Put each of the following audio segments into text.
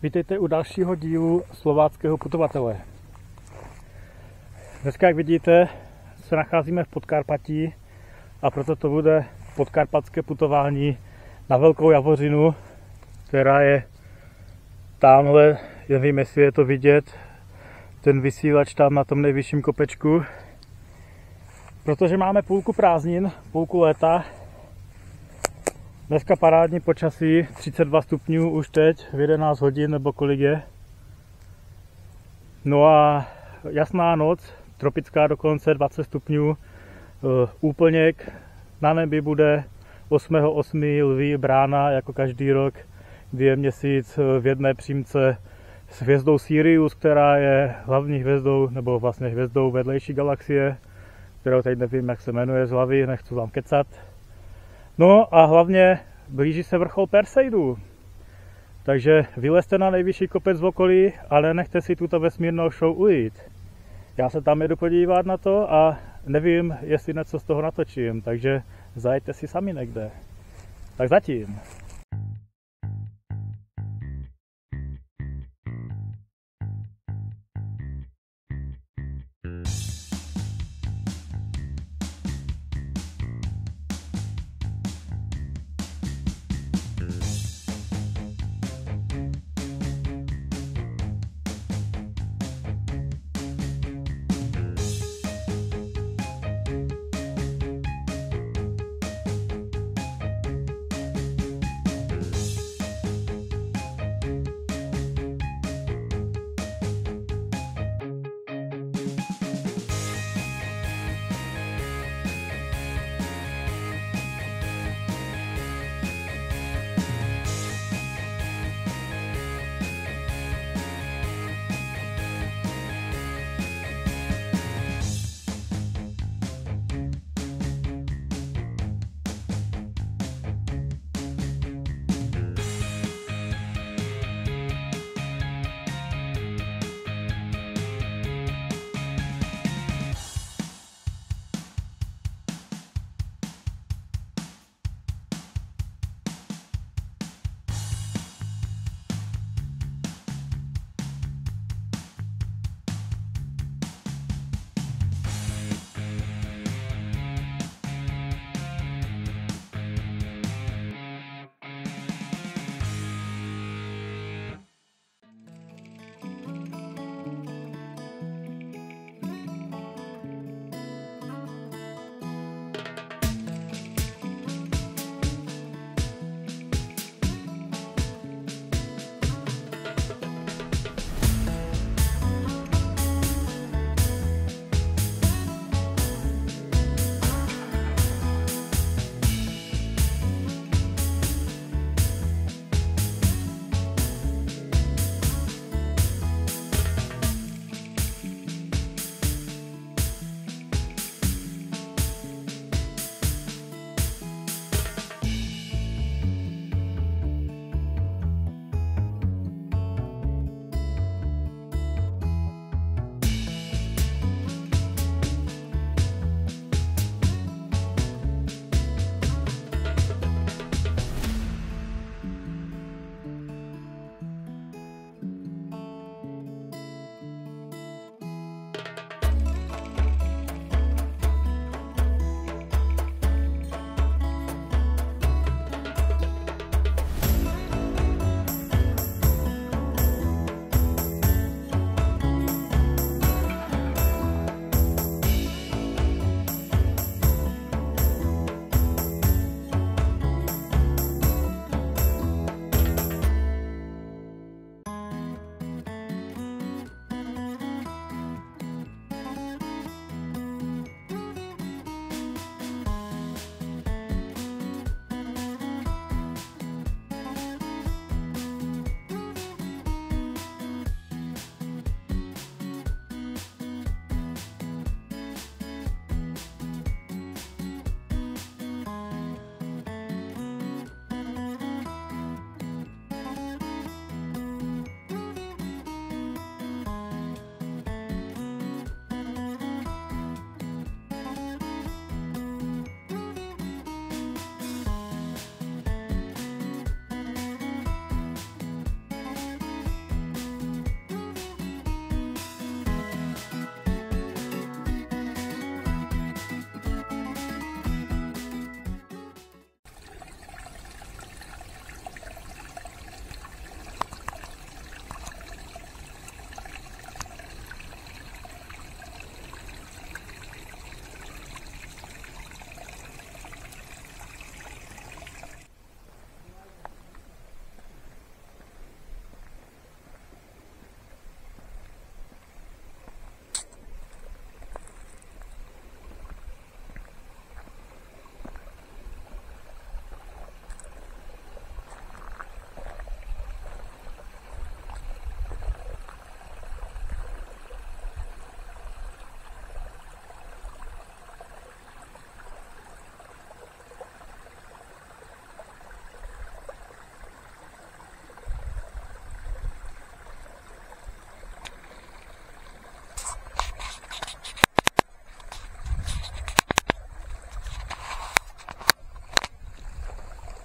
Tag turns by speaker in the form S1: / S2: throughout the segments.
S1: Vítejte u dalšího dílu Slováckého putovatele. Dneska, jak vidíte, se nacházíme v Podkarpatí a proto to bude podkarpatské putování na Velkou Javořinu, která je tamhle, nevím, jestli je to vidět, ten vysílač tam na tom nejvyšším kopečku. Protože máme půlku prázdnin, půlku léta. Dneska parádní počasí, 32 stupňů už teď, v 11 hodin nebo kolik je. No a jasná noc, tropická dokonce, 20 stupňů, úplněk, na nebi bude 8.8. lví brána, jako každý rok, kdy je měsíc v jedné přímce s hvězdou Sirius, která je hlavní hvězdou, nebo vlastně hvězdou vedlejší galaxie, kterou teď nevím, jak se jmenuje z hlavy, nechci vám kecat. No a hlavně blíží se vrchol Perseidu. Takže vylezte na nejvyšší kopec v okolí, ale nechte si tuto vesmírnou show ujít. Já se tam jedu podívat na to a nevím, jestli něco z toho natočím, takže zajďte si sami někde. Tak zatím.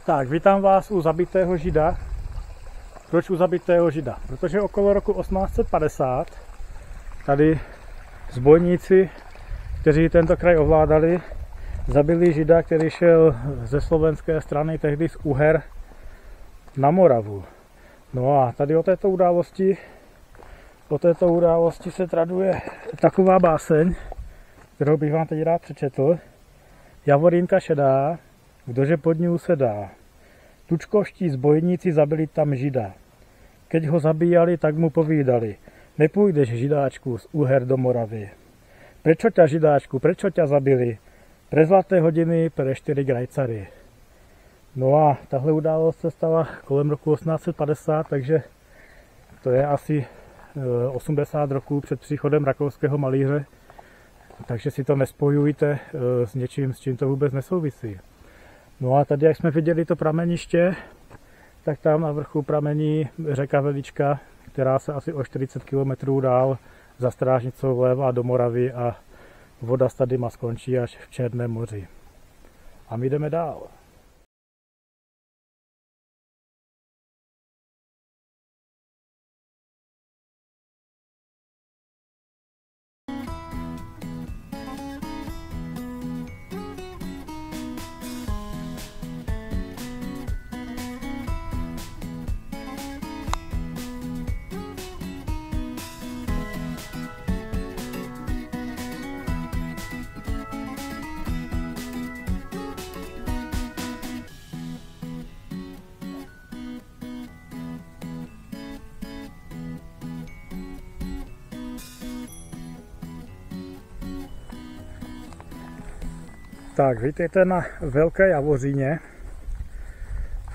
S1: Tak, vítám vás u zabitého Žida. Proč u zabitého Žida? Protože okolo roku 1850 tady zbojníci, kteří tento kraj ovládali, zabili Žida, který šel ze slovenské strany, tehdy z Uher, na Moravu. No a tady o této události se traduje taková báseň, kterou bych vám teď rád přečetl. Javorínka šedá, kdože pod ní se dá. Tučkoští zbojníci zabili tam Žida. Keď ho zabíjali, tak mu povídali: nepůjdeš, Židáčku, z Uher do Moravy. Prečo ťa, Židáčku, prečo ťa zabili? Pre zlaté hodiny, pre 4 grajcary. No a tahle událost se stala kolem roku 1850, takže to je asi 80 roků před příchodem rakouského malíře. Takže si to nespojujte s něčím, s čím to vůbec nesouvisí. No a tady, jak jsme viděli to prameniště, tak tam na vrchu pramení řeka Velička, která se asi o 40 km dál za Strážnicou vlévá do Moravy a voda z Tadyma skončí až v Černém moři. A my jdeme dál. Tak, vítejte na Velké Javoříně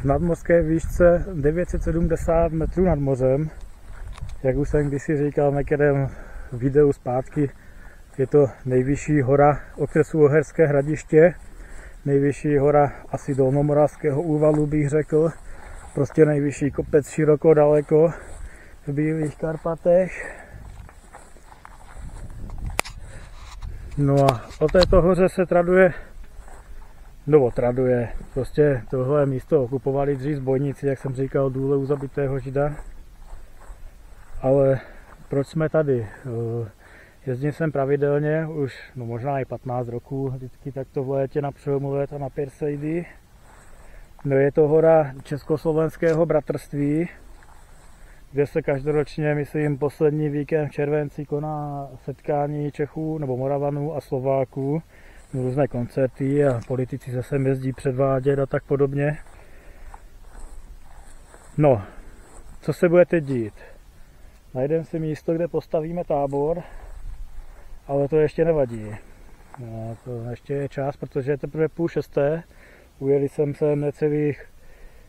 S1: v nadmořské výšce 970 metrů nad mořem. Jak už jsem kdysi říkal v některém videu zpátky, je to nejvyšší hora okresu Uherské Hradiště, nejvyšší hora asi Dolnomoravského úvalu, bych řekl. Prostě nejvyšší kopec široko daleko v Bílých Karpatech. No a o této hoře se traduje, prostě tohle místo okupovali dřív zbojníci, jak jsem říkal, důle u zabitého Žida. Ale proč jsme tady? Jezdím sem pravidelně, už možná i 15 roků, vždycky takto v létě na přelomu léta na Perseidy. No je to hora Československého bratrství, kde se každoročně, myslím, poslední víkend v červenci koná setkání Čechů nebo Moravanů a Slováků, různé koncerty a politici se sem jezdí předvádět a tak podobně. No, co se bude teď dít? Najdeme si místo, kde postavíme tábor, ale to ještě nevadí. No, to ještě je čas, protože je teprve 5:30. Ujeli jsem sem necelých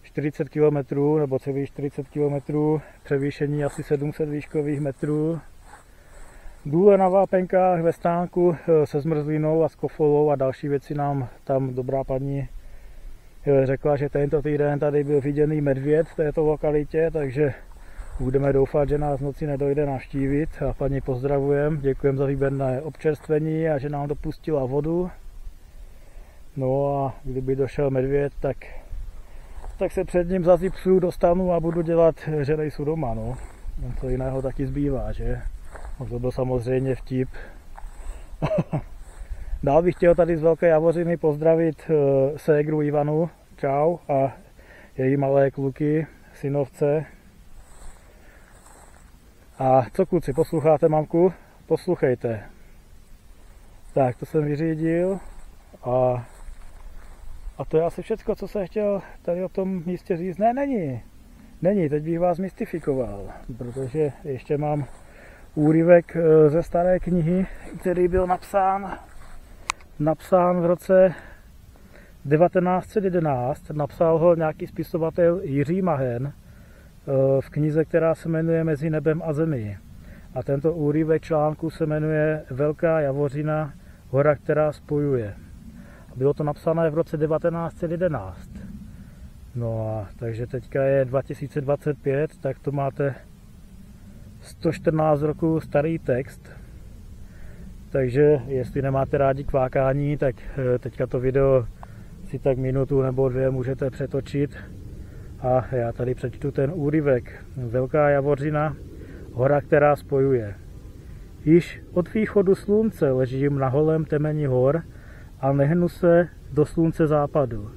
S1: 40 km nebo celých 40 km, převýšení asi 700 výškových metrů. Důle na vápenkách ve stánku se zmrzlinou a s kofolou a další věci nám tam dobrá paní řekla, že tento týden tady byl viděný medvěd v této lokalitě, takže budeme doufat, že nás v noci nedojde navštívit. A paní pozdravujem, děkujem za výborné občerstvení a že nám dopustila vodu. No a kdyby došel medvěd, tak se před ním za psů dostanu a budu dělat, že nejsou doma. No. Co jiného taky zbývá, že? No to byl samozřejmě vtip. Dál bych chtěl tady z Velké Javořiny pozdravit ségru Ivanu, čau, a její malé kluky, synovce. A co, kluci, posloucháte mamku? Poslouchejte. Tak, to jsem vyřídil a to je asi všecko, co jsem chtěl tady o tom místě říct. Ne, není, teď bych vás mystifikoval, protože ještě mám úryvek ze staré knihy, který byl napsán v roce 1911. Napsal ho nějaký spisovatel Jiří Mahen v knize, která se jmenuje Mezi nebem a zemí. A tento úryvek článku se jmenuje Velká Javořina, hora, která spojuje. Bylo to napsané v roce 1911. No a takže teďka je 2025, tak to máte 114 roků starý text. Takže jestli nemáte rádi kvákání, tak teďka to video si si tak minutu nebo dvě můžete přetočit. A já tady přečtu ten úryvek. Velká Javořina, hora, která spojuje. Již od východu slunce ležím na holém temeni hor a nehnu se do slunce západu.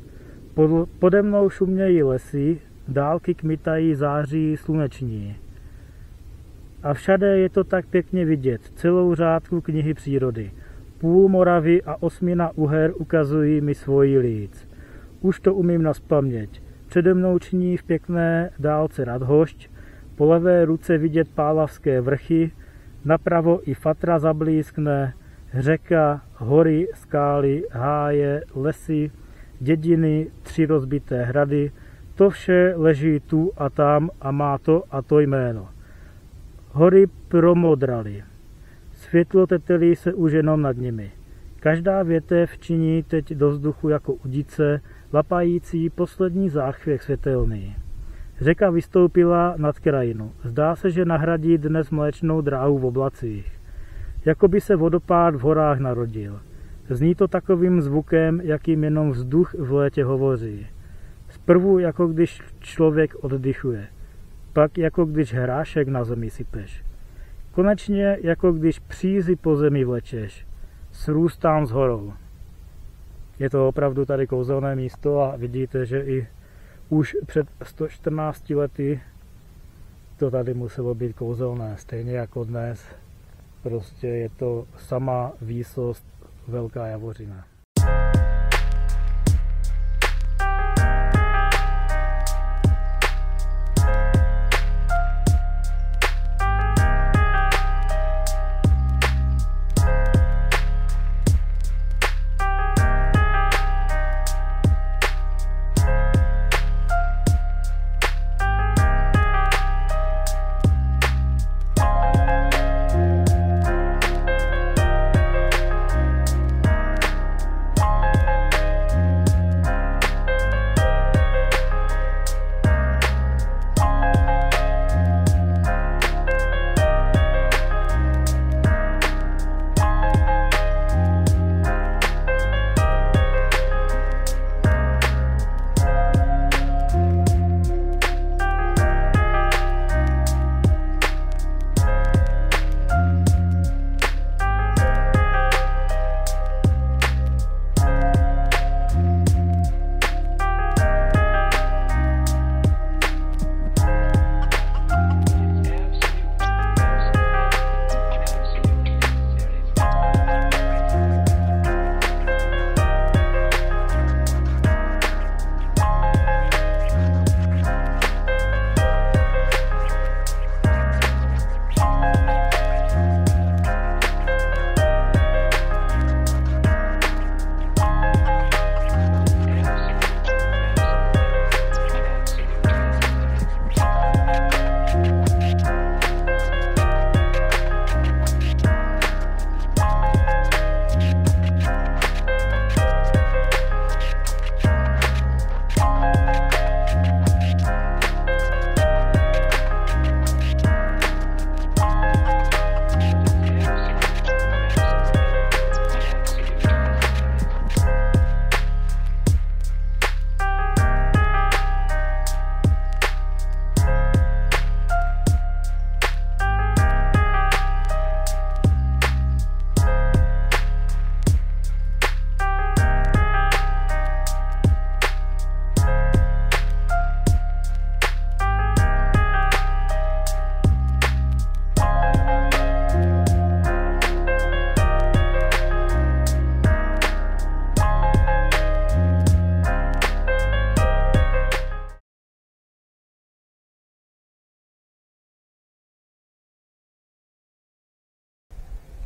S1: Pode mnou šumějí lesy, dálky kmitají září sluneční. A všade je to tak pěkně vidět, celou řádku knihy přírody. Půl Moravy a 8 Uher ukazují mi svoji líc. Už to umím nazpaměť. Přede mnou činí v pěkné dálce Radhošť, po levé ruce vidět Pálavské vrchy, napravo i Fatra zablízkne, řeka, hory, skály, háje, lesy, dědiny, 3 rozbité hrady, to vše leží tu a tam a má to a to jméno. Hory promodraly. Světlo tetelí se už jenom nad nimi. Každá větev činí teď do vzduchu jako udice, lapající poslední záchvěv světelný. Řeka vystoupila nad krajinu. Zdá se, že nahradí dnes mléčnou dráhu v oblacích. Jako by se vodopád v horách narodil. Zní to takovým zvukem, jakým jenom vzduch v létě hovoří. Zprvu jako když člověk oddychuje. Pak jako když hrášek na zemi sypeš. Konečně jako když přízy po zemi vlečeš. Srůstám s horou. Je to opravdu tady kouzelné místo a vidíte, že i už před 114 lety to tady muselo být kouzelné, stejně jako dnes. Prostě je to sama výsost Velká Javořina.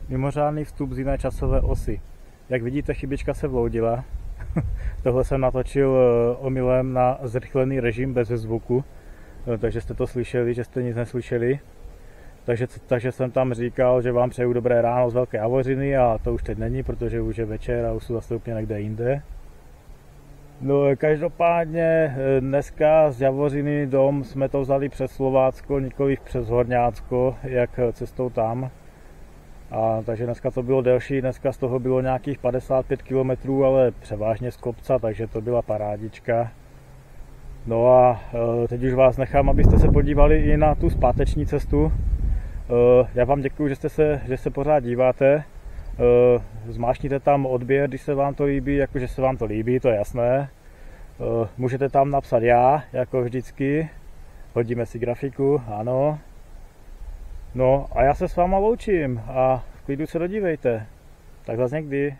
S1: Mimořádný vstup z jiné časové osy. Jak vidíte, chybička se vloudila. Tohle jsem natočil omylem na zrychlený režim bez zvuku, takže jste to slyšeli, že jste nic neslyšeli. Takže jsem tam říkal, že vám přeju dobré ráno z Velké Javořiny a to už teď není, protože už je večer a už jsou zase úplně někde jinde. No, každopádně dneska z Javořiny dom jsme to vzali přes Slovácko, nikoliv přes Horňácko, jak cestou tam. A takže dneska to bylo delší, dneska z toho bylo nějakých 55 km, ale převážně z kopca, takže to byla parádička. No a teď už vás nechám, abyste se podívali i na tu zpáteční cestu. Já vám děkuju, že se pořád díváte. Zmáčkněte tam odběr, když se vám to líbí, jakože se vám to líbí, to je jasné. Můžete tam napsat já, jako vždycky. Hodíme si grafiku, ano. No a já se s váma loučím a v klidu se dodívejte. Tak zase někdy.